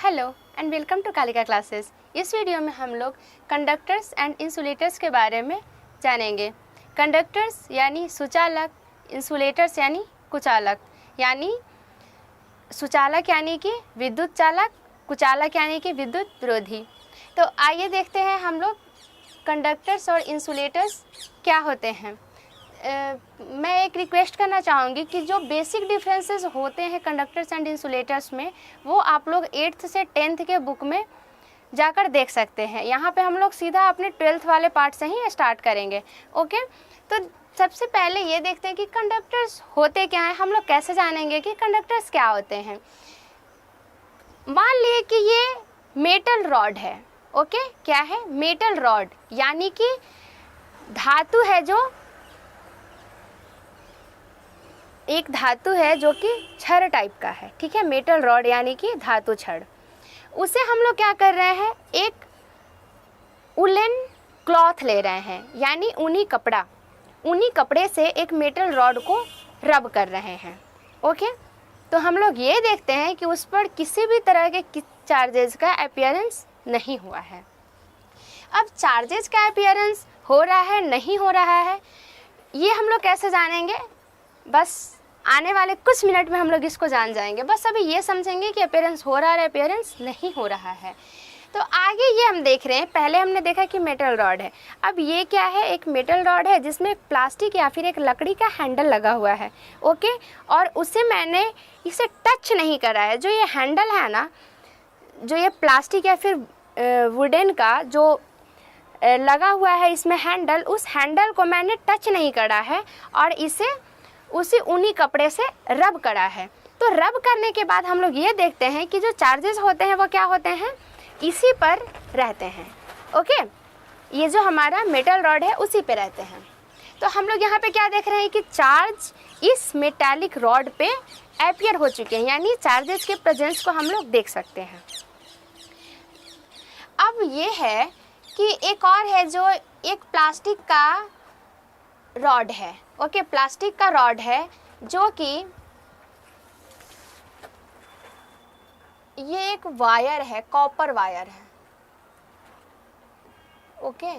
Hello and welcome to Kalika classes. इस video में हम लोग कंडक्टर्स एंड इंसुलेटर्स के बारे में जानेंगे। कंडक्टर्स यानी सुचालक, इंसुलेटर्स यानी कुचालक, यानी सुचालक यानी कि विद्युत चालक, कुचालक यानी कि विद्युत विरोधी। तो आइए देखते हैं हम लोग कंडक्टर्स और इंसुलेटर्स क्या होते हैं। मैं एक रिक्वेस्ट करना चाहूँगी कि जो बेसिक डिफरेंसेस होते हैं कंडक्टर्स एंड इंसुलेटर्स में, वो आप लोग 8th से 10th के बुक में जाकर देख सकते हैं। यहाँ पे हम लोग सीधा अपने 12th वाले पार्ट से ही स्टार्ट करेंगे। ओके, तो सबसे पहले ये देखते हैं कि कंडक्टर्स होते क्या हैं। हम लोग कैसे जानेंगे कि कंडक्टर्स क्या होते हैं। मान लिए कि ये मेटल रॉड है। ओके, क्या है? मेटल रॉड, यानी कि धातु है, जो एक धातु है जो कि छड़ टाइप का है। ठीक है, मेटल रॉड यानी कि धातु छड़। उसे हम लोग क्या कर रहे हैं, एक उलन क्लॉथ ले रहे हैं, यानी ऊनी कपड़ा। ऊनी कपड़े से एक मेटल रॉड को रब कर रहे हैं। ओके, तो हम लोग ये देखते हैं कि उस पर किसी भी तरह के चार्जेस का अपीयरेंस नहीं हुआ है। अब चार्जेस का अपीयरेंस हो रहा है नहीं हो रहा है, ये हम लोग कैसे जानेंगे? बस आने वाले कुछ मिनट में हम लोग इसको जान जाएंगे। बस अभी ये समझेंगे कि अपीयरेंस हो रहा है, अपीयरेंस नहीं हो रहा है। तो आगे ये हम देख रहे हैं, पहले हमने देखा कि मेटल रॉड है। अब ये क्या है? एक मेटल रॉड है जिसमें एक प्लास्टिक या फिर एक लकड़ी का हैंडल लगा हुआ है। ओके, और उसे मैंने इसे टच नहीं करा है। जो ये हैंडल है ना, जो ये प्लास्टिक या फिर वुडन का जो लगा हुआ है इसमें हैंडल, उस हैंडल को मैंने टच नहीं करा है और इसे उसी ऊनी कपड़े से रब करा है। तो रब करने के बाद हम लोग ये देखते हैं कि जो चार्जेस होते हैं वो क्या होते हैं, इसी पर रहते हैं। ओके, ये जो हमारा मेटल रॉड है उसी पे रहते हैं। तो हम लोग यहाँ पे क्या देख रहे हैं कि चार्ज इस मेटालिक रॉड पे अपीयर हो चुके हैं, यानी चार्जेस के प्रेजेंस को हम लोग देख सकते हैं। अब ये है कि एक और है जो एक प्लास्टिक का रॉड है। ओके, प्लास्टिक का रॉड है जो कि ये एक वायर है, कॉपर वायर है। ओके,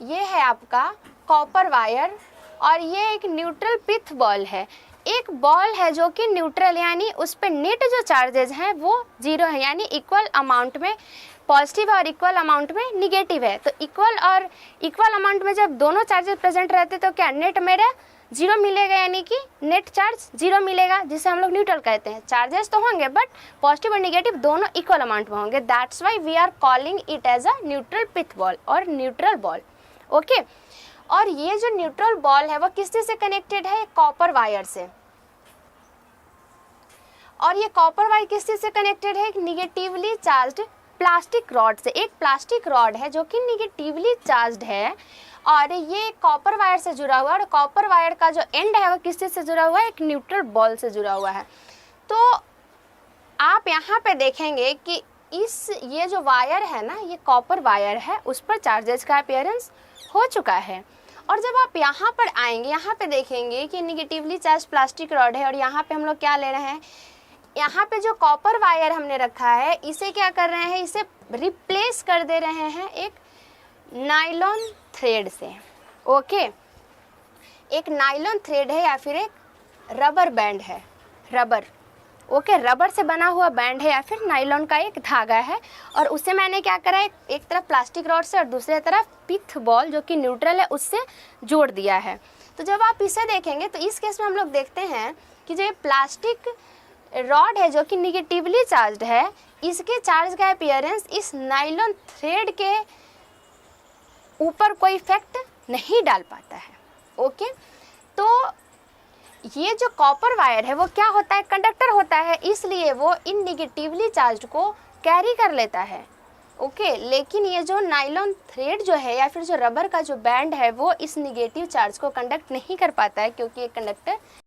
ये है आपका कॉपर वायर और ये एक न्यूट्रल पिथ बॉल है। एक बॉल है जो कि न्यूट्रल, यानी उस पे नेट जो चार्जेस हैं वो जीरो है, यानी इक्वल अमाउंट में पॉजिटिव और इक्वल अमाउंट में निगेटिव है। तो इक्वल अमाउंट में जब दोनों चार्जेस प्रेजेंट रहते तो क्या नेट मेरा जीरो मिलेगा, यानी कि नेट चार्ज जीरो मिलेगा, जिसे हम लोग न्यूट्रल कहते हैं। चार्जेस तो होंगे बट पॉजिटिव और निगेटिव दोनों इक्वल अमाउंट में होंगे। That's why we are calling it as a neutral pith ball और न्यूट्रल बॉल। ओके, और ये जो न्यूट्रल बॉल है वो किससे से कनेक्टेड है? कॉपर वायर से। और ये कॉपर वायर किससे से कनेक्टेड है? निगेटिवली चार्ज्ड प्लास्टिक रॉड से। एक प्लास्टिक रॉड है जो कि निगेटिवली चार्ज्ड है और ये कॉपर वायर से जुड़ा हुआ है। और कॉपर वायर का जो एंड है वो किससे से जुड़ा हुआ है? एक न्यूट्रल बॉल से जुड़ा हुआ है। तो आप यहाँ पे देखेंगे कि ये जो वायर है ना, ये कॉपर वायर है, उस पर चार्जेस का अपीयरेंस हो चुका है। और जब आप यहाँ पर आएंगे, यहाँ पे देखेंगे कि निगेटिवली चार्ज प्लास्टिक रॉड है और यहाँ पे हम लोग क्या ले रहे हैं, यहाँ पे जो कॉपर वायर हमने रखा है इसे क्या कर रहे हैं, इसे रिप्लेस कर दे रहे हैं एक नायलॉन थ्रेड से। ओके, एक नायलॉन थ्रेड है या फिर एक रबर बैंड है, रबर। ओके, रबर से बना हुआ बैंड है या फिर नायलॉन का एक धागा है और उसे मैंने क्या करा है, एक तरफ प्लास्टिक रॉड से और दूसरी तरफ पिथ बॉल जो कि न्यूट्रल है उससे जोड़ दिया है। तो जब आप इसे देखेंगे तो इस केस में हम लोग देखते हैं कि जो ये प्लास्टिक रॉड है जो कि निगेटिवली चार्ज्ड है, इसके चार्ज का अपीयरेंस इस नायलॉन थ्रेड के ऊपर कोई इफेक्ट नहीं डाल पाता है। ओके, तो ये जो कॉपर वायर है वो क्या होता है, कंडक्टर होता है, इसलिए वो इन निगेटिवली चार्ज्ड को कैरी कर लेता है। ओके, लेकिन ये जो नायलॉन थ्रेड जो है या फिर जो रबर का जो बैंड है वो इस निगेटिव चार्ज को कंडक्ट नहीं कर पाता है, क्योंकि ये कंडक्टर